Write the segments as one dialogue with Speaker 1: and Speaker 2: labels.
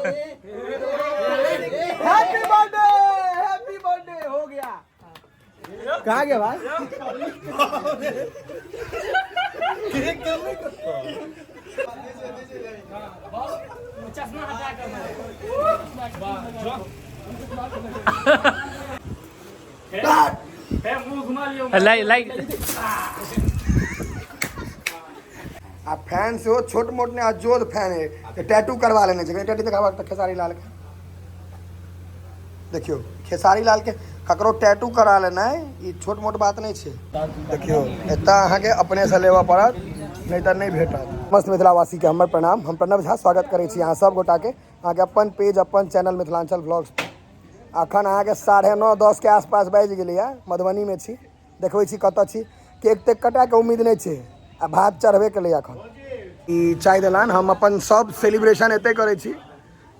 Speaker 1: Happy birthday हो गया। कहाँ गया भाई? चश्मा हटा कर लाइक
Speaker 2: आप फैन से हो, छोट मोट ने अजोद फैन है तो टैटू करवा लेने चाहिए। टैटू दिखावा खेसारी लाल के, देखियो खेसारी लाल के ककरो टैटू करा लेना है, ये छोट मोट बात नहीं है। देखियो इतना अहाँ के अपने से लेवा पड़त, नहीं तो नहीं भेटत। मस्त मिथिलावासी के हमर प्रणाम, हम प्रणव झा स्वागत करै छी अहाँ सब गोटा के अहाँ के अपन पेज अपन चैनल मिथिलांचल ब्लॉग्स। अखन अहाँ के 9:30 के आसपास बाजि गेलै है, मधुबनी में छी, देखबै छी कतऽ छी। केक तेक कटा के उम्मीद नहीं छै, आ भात चढ़बे के लिए अखन ई चाय दलान हम अपन सब सेलिब्रेशन एते करै छी,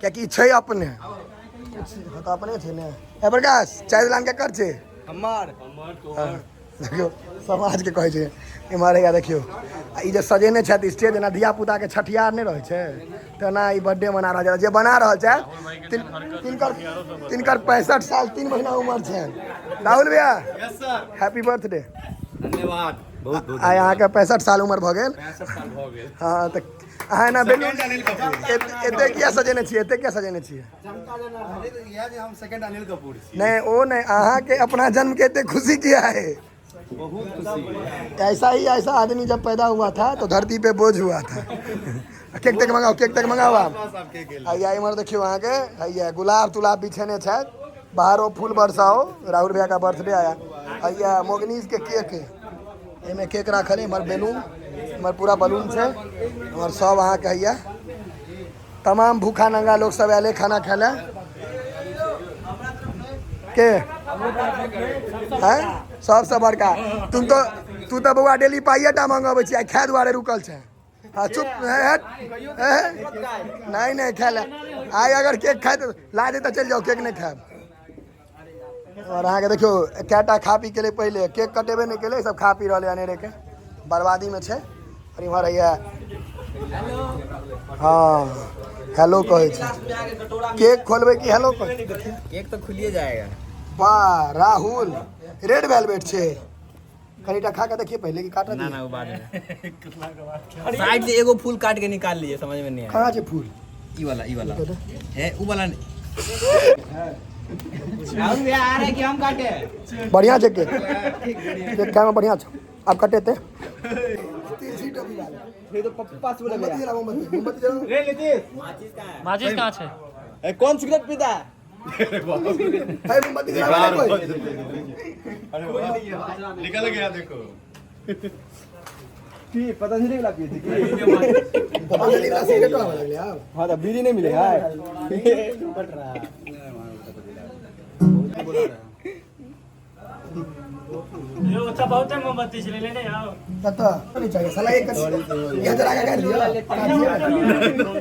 Speaker 2: कियाकि छै अपने तो अपने छै ने। ए प्रकाश चाय दलान के कर छै हमर देखियो समाज के कहै छै इम्हर या देखियो ई जे सजेने छथि स्टेज, जेना धिया पुता के छठियार नहीं रहै छै तेना ई बर्थडे मना रहल छै। जे बना रहल छै तिनकर 65 साल 3 महीना उम्र छै। राहुल भैया हैप्पी बर्थडे,
Speaker 3: धन्यवाद बहुत बहुत।
Speaker 2: आइ अहाँके 65 साल उम्र भऽ गेल। हाँ तो अहाँ ना बेलून एते किया सजेने छियै, एते किया सजेने छियै?
Speaker 3: हम सेकंड अनिल कपूर छी।
Speaker 2: नहीं वो नहीं, अहाँ के अपना जन्म के एते खुशी किया है?
Speaker 3: बहुत खुशी।
Speaker 2: ऐसा आदमी जब पैदा हुआ था तो धरती पे बोझ हुआ था। केक तेक मंगाओ, केक तेक मंगाओ आप। आइया इमर देखियो अहाँ के आइया गुलाब तुलाब बिछेने छथि, बाहरों फूल बरसाओ। राहुल भैया का बर्थडे आया। आइया मोगनीज के केक है, एमे केक रखल है, इमर बेलून, इमर पूरा बलून छै, और सब अहाँ के हैया तमाम भूखा नंगा लोग सब आए खाना खाए ला के हैं सबसे बड़का। तू तो बउआ डेली पाइएटा मंगबै छी, आई खाए दुआरे रुकल छै। हाँ चुप नहीं खाए ला। आई अगर केक खाए तो ला दे तो चल जाओ, केक नहीं खाए। और अहाँ के देखियो कैटा खा पी के लिए पहले केक कटेबे नहीं के सब खा पी रहे अनेरे के बर्बादी में छे। और इम्हर है हाँ हेलो कहे छे, केक खोलबे कि हेलो कहे?
Speaker 3: केक तो खुलिए जाएगा।
Speaker 2: वाह राहुल रेड वेलवेट छे, कनीटा खा के देखिए पहले की काटा
Speaker 3: ना वो बाद में। साइड से एगो फूल काट के निकाल लिए, समझ में नहीं आया।
Speaker 2: कहाँ छे फूल?
Speaker 3: ई वाला है, ऊ वाला राहुल भैया आ रहे कि हम काटे?
Speaker 2: बढ़िया छे केक, केक खाए में बढ़िया छे। आप कटे थे
Speaker 3: तो पप्पा से बोला
Speaker 2: मोमबत्ती जलाओ।
Speaker 3: रे नीतीश
Speaker 1: माचिस कहाँ छे?
Speaker 3: कौन सिगरेट पीता है?
Speaker 2: भाई मोमबत्ती जलाओ कोई।
Speaker 3: निकल गया देखो।
Speaker 4: पतंजलि वाला पिए थे
Speaker 2: पतंजलि वाला सिगरेट वाला ले आप।
Speaker 4: हाँ तो बीड़ी नहीं मिले है।
Speaker 1: ये अच्छा बहुत है, मोमबत्ती से ले आओ।
Speaker 2: तता नहीं चाहिए साला एक ये जरा का कर दिया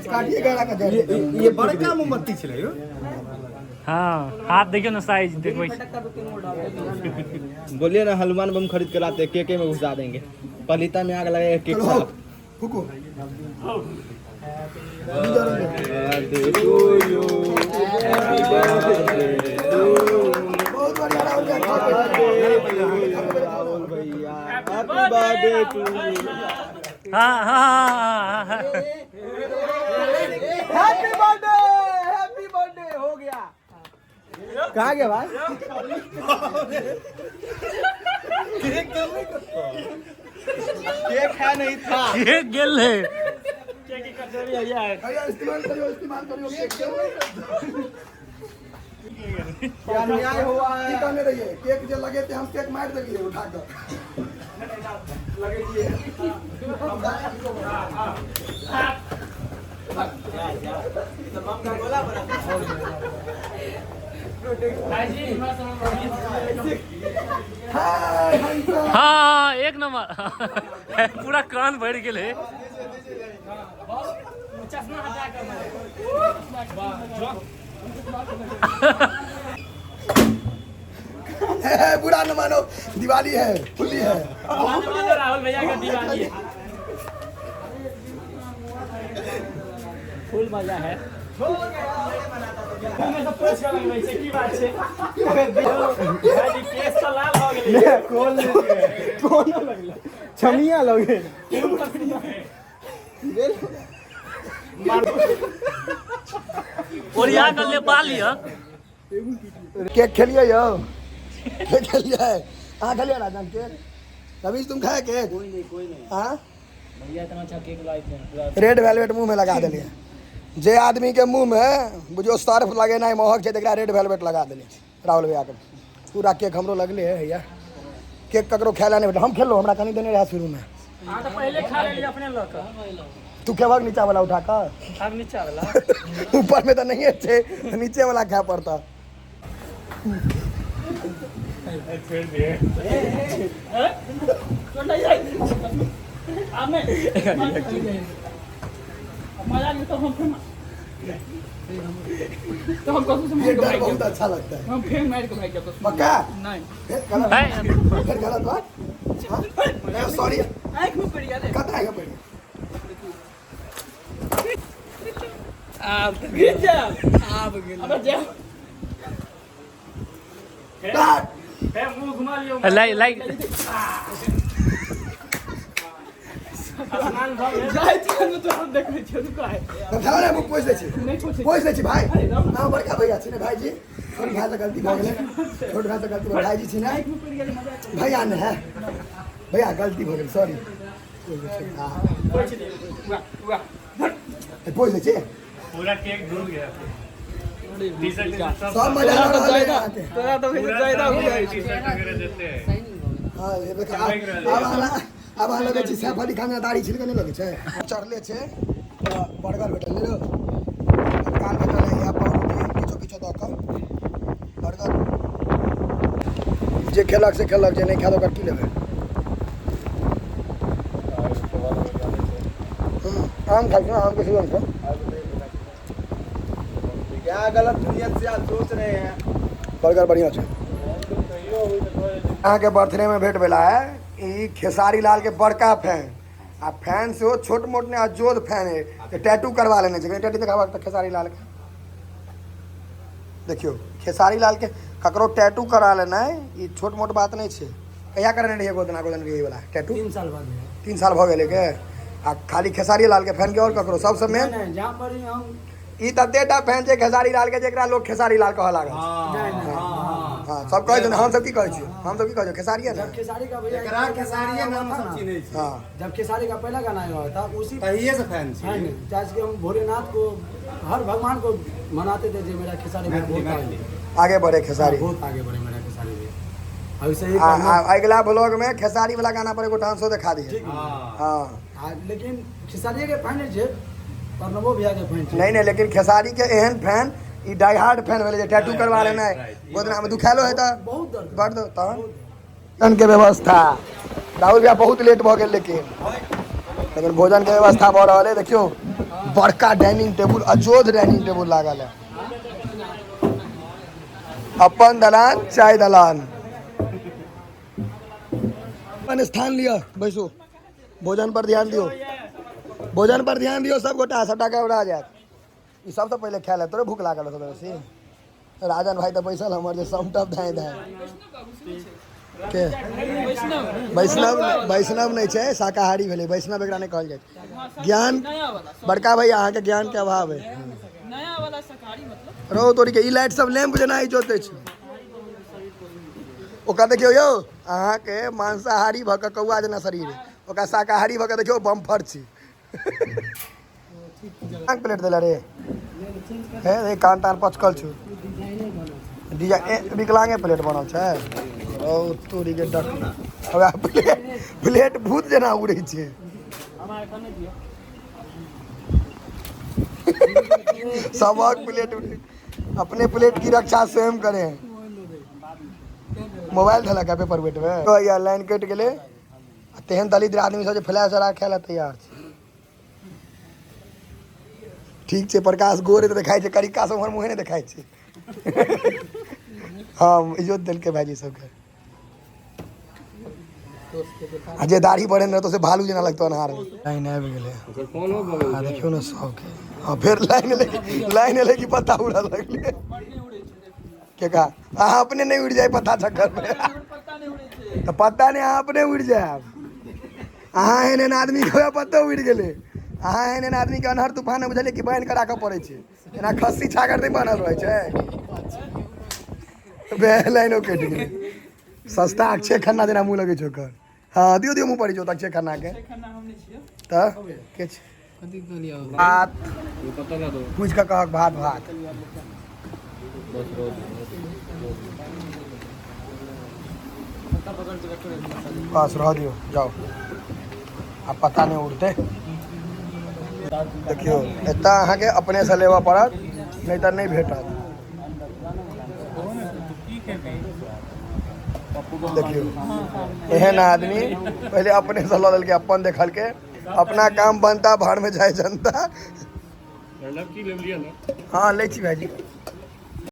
Speaker 2: काटिए गाना का जड़।
Speaker 3: ये बड़का मोमबत्ती छले यो।
Speaker 1: हाँ हाथ देखियो ना, साइज देखो।
Speaker 4: बोलिए ना हनुमान बम खरीद के लाते, केके में घुसा देंगे, पलीता में आग लगाए केक साहब।
Speaker 2: फूको बहुत बढ़िया राहुल
Speaker 4: भैया हैप्पी बर्थडे टू यू।
Speaker 1: हाँ
Speaker 2: हैप्पी बर्थडे हो गया।
Speaker 4: कहाँ गया भाई? केक है नहीं था,
Speaker 1: केक गेल है।
Speaker 2: भैया इस्तेमाल करियो
Speaker 4: क्या न्याय हुआ है?
Speaker 2: ठीक है रहिए, केक जो लगे थे हम केक मार देंगे उठा कर लगे दिए।
Speaker 1: हाँ एक नंबर। पूरा कान भर गेले। चश्मा हटा कर
Speaker 2: बुरा न मानो, दिवाली है, होली है।
Speaker 1: राहुल भैया का दिवाली है, फुल मजा है।
Speaker 4: छमिया लोगे
Speaker 1: और यहाँ कर ले पाली है
Speaker 2: केक खेलिए यो केक खेलिए हाँ खेलिए राजन केक रवीश तुम खाए केक कोई नहीं हाँ
Speaker 3: भैया इतना अच्छा केक लाई थे
Speaker 2: रेड वेलवेट मुंह में लगा दिलिए जे आदमी के मुंह में बुझो सर्फ लगे ना महक है रेड वेलवेट लगा दिलिए राहुल भैया के पूरा केक हमरो लगले है भैया केक ककरो खेला नहीं बेटा हम खेलो हमरा कहीं देने रहा शुरू में
Speaker 1: हाँ तो पहले खा ले अपने लग
Speaker 2: तू क्या भाग नीचा वाला उठा कर
Speaker 1: अब नीचे वाला
Speaker 2: ऊपर में तो नहीं है नीचे वाला क्या पड़ता
Speaker 3: तो हम कसम से
Speaker 2: ये डर बहुत अच्छा लगता है
Speaker 3: हम फेंक मार के भाग जाते
Speaker 2: पक्का
Speaker 3: नहीं
Speaker 2: फिर गलत बात सॉरी
Speaker 3: आंख में पड़ गया रे
Speaker 2: कत आएगा पड़ी
Speaker 3: आप गिर जा आप गिर अब जा
Speaker 2: काट
Speaker 1: लाइक
Speaker 3: जाय छी तो हम देखै छी रुका है
Speaker 2: थारे मुंह पोछ दे छी
Speaker 3: नहीं पूछे
Speaker 2: पोछ दे छी भाई ना बड़का भैया छी ने भाई जी छोट भाई से गलती भ गेलै छोट भाई से गलती भ भाई जी छी ना
Speaker 3: आंख में पड़ गया मजाक
Speaker 2: भैया ने है भैया गलती भ गेल सॉरी
Speaker 3: पूछ दे वाह
Speaker 2: पोछ दे छी
Speaker 1: पूरा केक डूब गया
Speaker 2: सब मजा आ रहा है यहाँ के
Speaker 3: तोरा तो फिर ज्यादा हो जाए
Speaker 1: टी-शर्ट वगैरह देते हैं
Speaker 2: हाँ ये देखा अब लगे छै सैफ अली खान दाढ़ी छिलके नहीं लगे छै चढ़ले छै बर्गर भेटल रे काल भेटल है यहाँ पर किछो दऽ कऽ बर्गर जे खेलक से खेलक जे नहीं खेलक ओकर की लेबै आम खाइ छै आम के सीजन छै
Speaker 4: क्या गलत नियत से आप सोच रहे हैं
Speaker 2: बर्गर बढ़िया छै अहाँ के बर्थडे में भेट भेला है ई खेसारी लाल के बड़का फैन आ फैन से वो छोट मोट ने अजोद फैन है तो टैटू करवा लेने चाहिए टैटू दिखावा तो खेसारी लाल के देखियो खेसारी लाल के ककरो टैटू करा लेना है ये छोट मोट बात नहीं है कहिया करने रहिए गोदना के वाला टैटू
Speaker 3: 3 साल बाद
Speaker 2: 3 साल भ गेले के आ खाली खेसारी लाल के फैन के और ककरो सबसे मेन
Speaker 3: जहां पर हम
Speaker 2: ई ततेटा फैन छै खेसारी लाल के जेकरा लोग खेसारी लाल कह लागल हां सब कहै छै हम सब की कहै छी हम सब की कहै छै खेसारी है ना
Speaker 3: खेसारी का भैया
Speaker 4: एकरा खेसारिया नाम सब चिन्है छी
Speaker 2: हां
Speaker 3: जब खेसारी का पहला गाना आया था उसी
Speaker 4: तहिए से फैन छी
Speaker 3: आज के हम भोलेनाथ को हर भगवान को मनाते थे जो मेरा खेसारी भाई बहुत
Speaker 2: आगे बढ़े खेसारी
Speaker 3: बहुत आगे बढ़े मेरा खेसारी भाई अब सही
Speaker 2: अगला ब्लॉग में खेसारी वाला गाना पर एगो डांसो दिखा दिए
Speaker 3: हां लेकिन खेसारी के फैन है प्रणवो भैया के फैन
Speaker 2: नहीं लेकिन खेसारी के एहन फैन ई डाई हार्ड फैन भेले जे टैटू करवा लेना है गोदना में दुखालो है त
Speaker 3: बहुत दर्द
Speaker 2: दर्द तहन के व्यवस्था राहुल भैया बहुत लेट भ गेल लेकिन भोजन के व्यवस्था भ रहल है देखियो बड़का डाइनिंग टेबुल अजोध डाइनिंग टेबुल लागल है अपन दलान चाय दलान अपन स्थान लिया बैसो भोजन पर ध्यान दियो भोजन पर ध्यान दियो सब गोटा सबटा के उड़ा जात ई सबसे पहले खाय ले तोरे भूख लागल हो तोरे से राजन भाई तो बैसल हमर जे समटप धाय के वैष्णव नहीं छै शाकाहारी भेलै वैष्णव एकरा नहीं कहल जाय ज्ञान बड़का भाई अहाँ के ज्ञान के अभाव है
Speaker 3: नया वाला शाकाहारी मतलब
Speaker 2: रहो तोरी के ई लाइट सब लैंप जेना ही जोते छै ओका देखियो यौ अहाँ के मांसाहारी भ के कौआ जेना शरीर है ओका शाकाहारी भ के देखियो बम्फर छी प्लेट देला रे हे कान तान पचकल छु डिजाइन विकलांगे प्लेट बनल छै और तोरी के डक अब प्लेट भूत जेना उड़े छै सबक प्लेट अपने प्लेट की रक्षा स्वयं करें मोबाइल धला का पेपर वेट में तो या लाइन कट गेले तेहन दलित आदमी सब जे फ्लैश वाला खेला तैयार छै ठीक छै प्रकाश गोरे तो देखाई छै करिका सब हमर मुँहे नहीं देखाई छै हाँ इज्जत दिल के भाईजी सबके जे दाढ़ी बढ़े न तो से भालू जेना लगतो अनहार नहीं आबि गेलै देखियो ने सबके हाँ फिर लाइन लेके पत्ता उड़ा लगले क्या कहा अहाँ अपने नहीं उड़ जाए पत्ता चक्कर में तो पत्ता नहीं अहाँ अपने उड़ जाए अहाँ एहन आदमी के पत्तो उड़ गेले अहाँ एहन आदमी के अन्हर तूफान में बुझलिए कि बान्हि के राखऽ पड़ै छै एना खस्सी छागर नहीं बनल रहै छै लाइनो कटि गेलै सस्ता अक्षय खन्ना जेना मुँह लगै छै ओकर हाँ दियो दियो मुँह पड़ै छै अक्षय खन्ना के तऽ के छै भात पूछ कऽ कहक भात भात बस रह दियो जाओ अब पता नहीं उड़ते देखियो एतऽ अहाँके अपने से लेबऽ पड़त नहीं तऽ नहीं भेटत देखियो एहन आदमी पहले अपने से लऽ लेलकै अपन देखलकै अपना काम बनता भाड़ में जाए जनता हाँ लै छी भाईजी